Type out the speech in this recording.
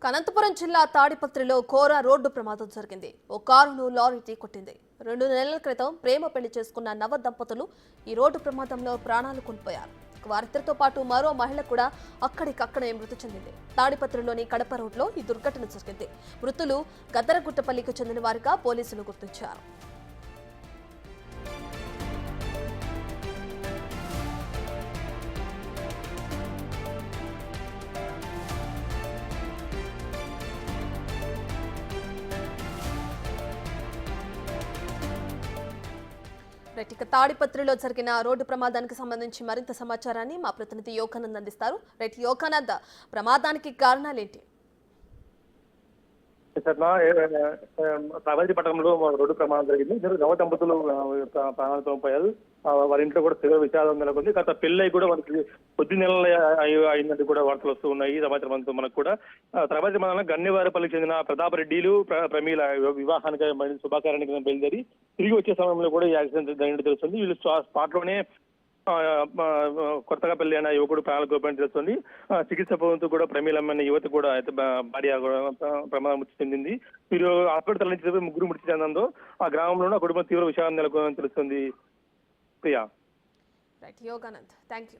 అనంతపురం జిల్లా తాడిపత్రిలో ఘోర రోడ్డు ప్రమాదం జరిగింది. ఓ కారును లారీ ఢీకొట్టింది. 2 నెలల క్రితం ప్రేమ పెళ్లి చేసుకున్న నవ దంపతులు ఈ రోడ్డు ప్రమాదంలో ప్రాణాలు కోల్పోయారు. వారిద్దరితో పాటు మరో మహిళ కూడా అక్కడికక్కడే మృతి చెందింది. తాడిపత్రిలోని కడప రోడ్లో ఈ దుర్ఘటన జరిగింది. మృతులు గద్దరగుట్టపల్లికి చెందిన వారిగా పోలీసులు గుర్తించారు. ఇక తాడిపత్రిలో జరిగిన రోడ్డు ప్రమాదానికి సంబంధించి మరింత సమాచారాన్ని మా ప్రతినిధి యోగానంద్ అందిస్తారు. యోగానంద్, ప్రమాదానికి కారణాలేంటి? తాడిపత్రి పట్టణంలో రోడ్డు ప్రమాదం జరిగింది. నవ దంపతులు ప్రాణాలు కోల్పోయారు. వారి ఇంట్లో కూడా తీవ్ర విషాదం నెలకొంది. గత పెళ్లి కూడా వారికి కొద్ది నెలలు అయిందంటే కూడా వార్తలు వస్తూ ఉన్నాయి. సమాచారం మనకు కూడా తాడిపత్రి మండలం గన్నేవారిపల్లికి చెందిన ప్రతాప్ రెడ్డిలు ప్రమీల వివాహానికి శుభాకారానికి బయలుదేరి తిరిగి వచ్చే సమయంలో కూడా ఈ యాక్సిడెంట్ జరిగినట్టు తెలుస్తుంది. వీళ్ళు స్పాట్ లోనే కొత్తగా పెళ్లి అయిన యువకుడు ప్రాణాలు కోల్పోయినట్టు తెలుస్తుంది. చికిత్స పొందుతూ కూడా ప్రమీలమ్మ యువత కూడా భార్య ప్రమాదం మృతి చెందింది. వీరు హాస్పిటల్ తరలించేటప్పుడు ముగ్గురు మృతి చెందంతో ఆ గ్రామంలోనే ఆ కుటుంబం తీవ్ర విషాదం నెలకొందని తెలుస్తుంది. ప్రియా. Yoganand, thank you.